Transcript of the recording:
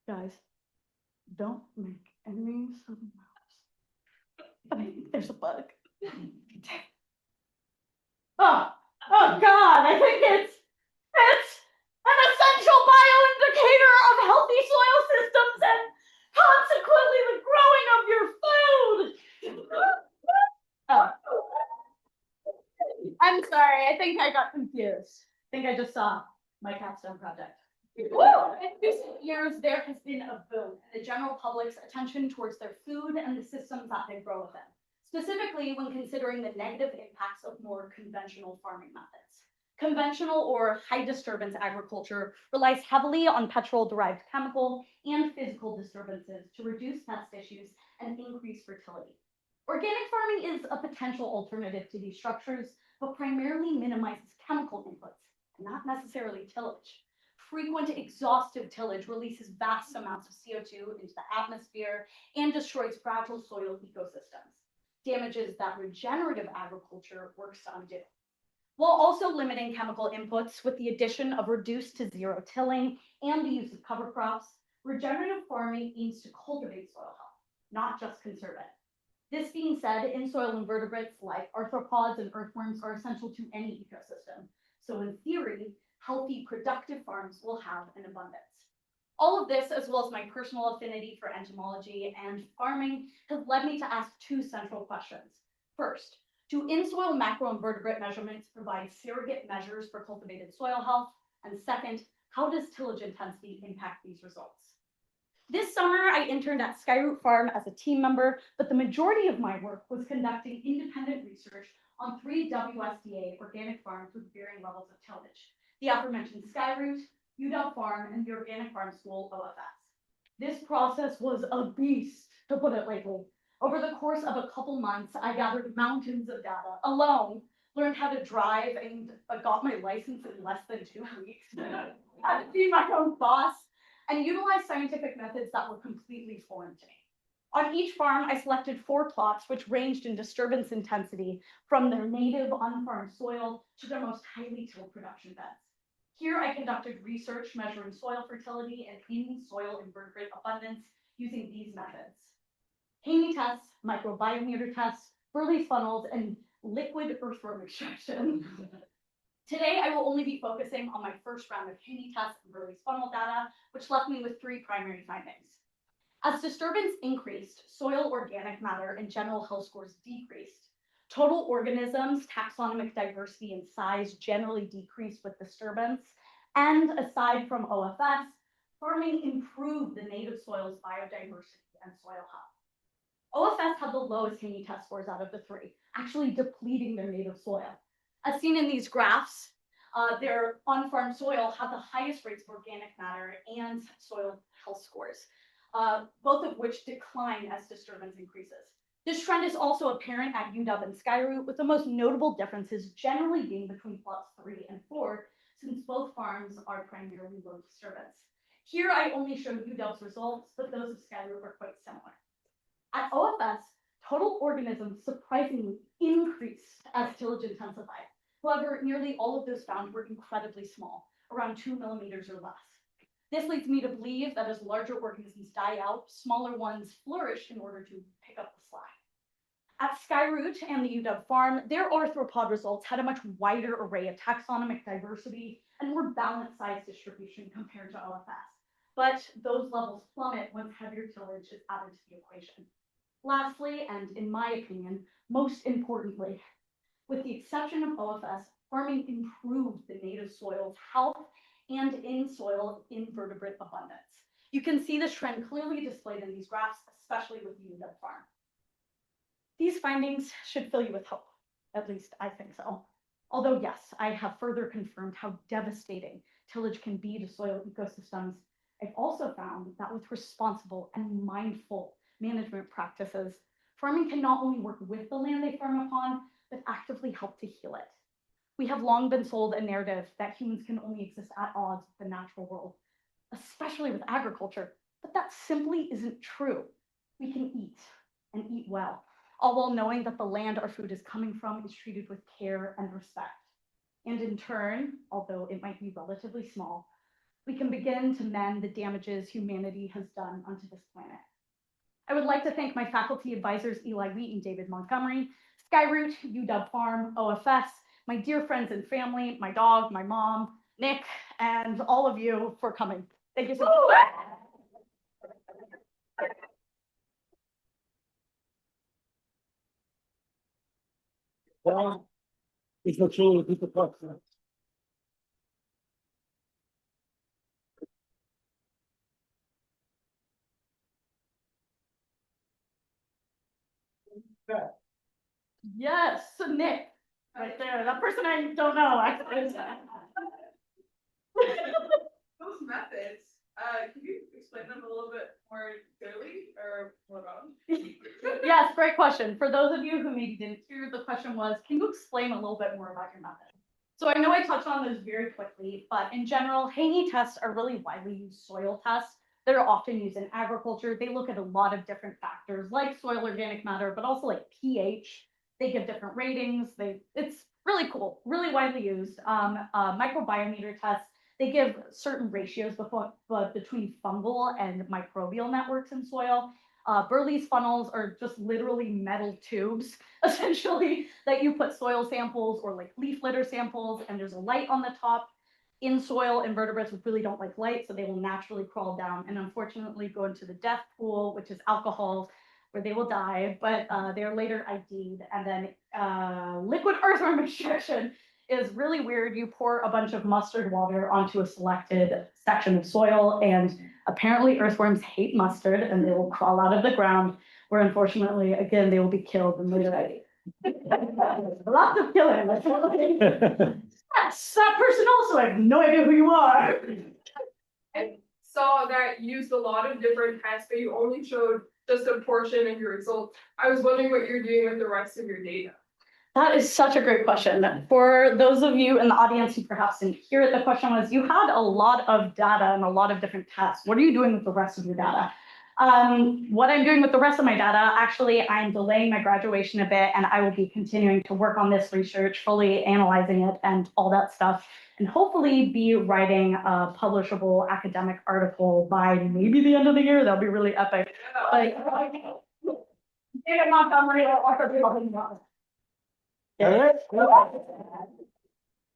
Guys, don't make any sudden moves. I think there's a bug. Oh God, I think it's an essential bioindicator of healthy soil systems and consequently the growing of your food. Oh, I'm sorry, I think I got confused. I think I just saw my capstone project. Woo! In recent years, there has been a boom in the general public's attention towards their food and the systems that they grow within, specifically when considering the negative impacts of more conventional farming methods. Conventional or high disturbance agriculture relies heavily on petrol-derived chemical and physical disturbances to reduce pest issues and increase fertility. Organic farming is a potential alternative to these structures, but primarily minimizes chemical inputs, not necessarily tillage. Frequent exhaustive tillage releases vast amounts of CO2 into the atmosphere and destroys fragile soil ecosystems, damages that regenerative agriculture works to undo. While also limiting chemical inputs with the addition of reduced to zero tilling and the use of cover crops, regenerative farming aims to cultivate soil health, not just conserve it. This being said, in-soil invertebrates like arthropods and earthworms are essential to any ecosystem. So in theory, healthy, productive farms will have an abundance. All of this, as well as my personal affinity for entomology and farming, has led me to ask two central questions. First, do in-soil macroinvertebrate measurements provide surrogate measures for cultivated soil health? And second, how does tillage intensity impact these results? This summer, I interned at Skyroot Farm as a team member, but the majority of my work was conducting independent research on 3 WSDA organic farms with varying levels of tillage. The aforementioned Skyroot, UW Farm, and the Organic Farm School OFS. This process was a beast, to put it lightly. Over the course of a couple months, I gathered mountains of data alone, learned how to drive, and got my license in less than 2 weeks. Had to be my own boss, and utilized scientific methods that were completely foreign to me. On each farm, I selected 4 plots which ranged in disturbance intensity from their native unfarmed soil to their most highly tilled production beds. Here, I conducted research measuring soil fertility and in-soil invertebrate abundance using these methods: Haney tests, microbiometer tests, Burley's funnels, and liquid earthworm extraction. Today, I will only be focusing on my first round of Haney tests and Burley's funnel data, which left me with 3 primary findings. As disturbance increased, soil organic matter and general health scores decreased. Total organisms, taxonomic diversity, and size generally decreased with disturbance. And aside from OFS, farming improved the native soil's biodiversity and soil health. OFS had the lowest Haney test scores out of the 3, actually depleting their native soil. As seen in these graphs, their on-farm soil had the highest rates of organic matter and soil health scores, both of which decline as disturbance increases. This trend is also apparent at UW and Skyroot, with the most notable differences generally being between plots 3 and 4, since both farms are primarily low disturbance. Here, I only showed UW's results, but those of Skyroot are quite similar. At OFS, total organisms surprisingly increased as tillage intensified. However, nearly all of those found were incredibly small, around 2 millimeters or less. This leads me to believe that as larger organisms die out, smaller ones flourish in order to pick up the slack. At Skyroot and the UW Farm, their arthropod results had a much wider array of taxonomic diversity and more balanced size distribution compared to OFS. But those levels plummet once heavier tillage is added to the equation. Lastly, and in my opinion, most importantly, with the exception of OFS, farming improved the native soil's health and in-soil invertebrate abundance. You can see this trend clearly displayed in these graphs, especially with the UW Farm. These findings should fill you with hope, at least I think so. Although yes, I have further confirmed how devastating tillage can be to soil ecosystems, I've also found that with responsible and mindful management practices, farming can not only work with the land they farm upon, but actively help to heal it. We have long been sold a narrative that humans can only exist at odds with the natural world, especially with agriculture, but that simply isn't true. We can eat, and eat well, all while knowing that the land our food is coming from is treated with care and respect. And in turn, although it might be relatively small, we can begin to mend the damages humanity has done onto this planet. I would like to thank my faculty advisors, Eli Wheat and David Montgomery, Skyroot, UW Farm, OFS, my dear friends and family, my dog, my mom, Nick, and all of you for coming. Thank you so much. Well, it's not sure if people talk. Yes, so Nick, right there, that person I don't know, actually. Those methods, can you explain them a little bit more clearly or more about them? Yes, great question. For those of you who maybe didn't hear, the question was, can you explain a little bit more about your method? So I know I touched on this very quickly, but in general, Haney tests are really widely used soil tests that are often used in agriculture. They look at a lot of different factors like soil organic matter, but also like pH. They give different ratings. It's really cool, really widely used. Microbiometer tests, they give certain ratios between fungal and microbial networks in soil. Burley's funnels are just literally metal tubes, essentially, that you put soil samples or like leaf litter samples, and there's a light on the top. In soil, invertebrates really don't like light, so they will naturally crawl down and unfortunately go into the death pool, which is alcohol, where they will die, but they're later ID'd. And then liquid earthworm extraction is really weird. You pour a bunch of mustard water onto a selected section of soil, and apparently earthworms hate mustard and they will crawl out of the ground, where unfortunately, again, they will be killed and later ID'd. Lots of killing. Yes, that person also, I have no idea who you are. I saw that you used a lot of different tests, but you only showed just a portion of your results. I was wondering what you're doing with the rest of your data. That is such a great question. For those of you in the audience who perhaps didn't hear it, the question was, you had a lot of data and a lot of different tests. What are you doing with the rest of your data? What I'm doing with the rest of my data, actually, I'm delaying my graduation a bit, and I will be continuing to work on this research, fully analyzing it and all that stuff, and hopefully be writing a publishable academic article by maybe the end of the year. That'll be really epic. Like, David Montgomery or people. Yeah.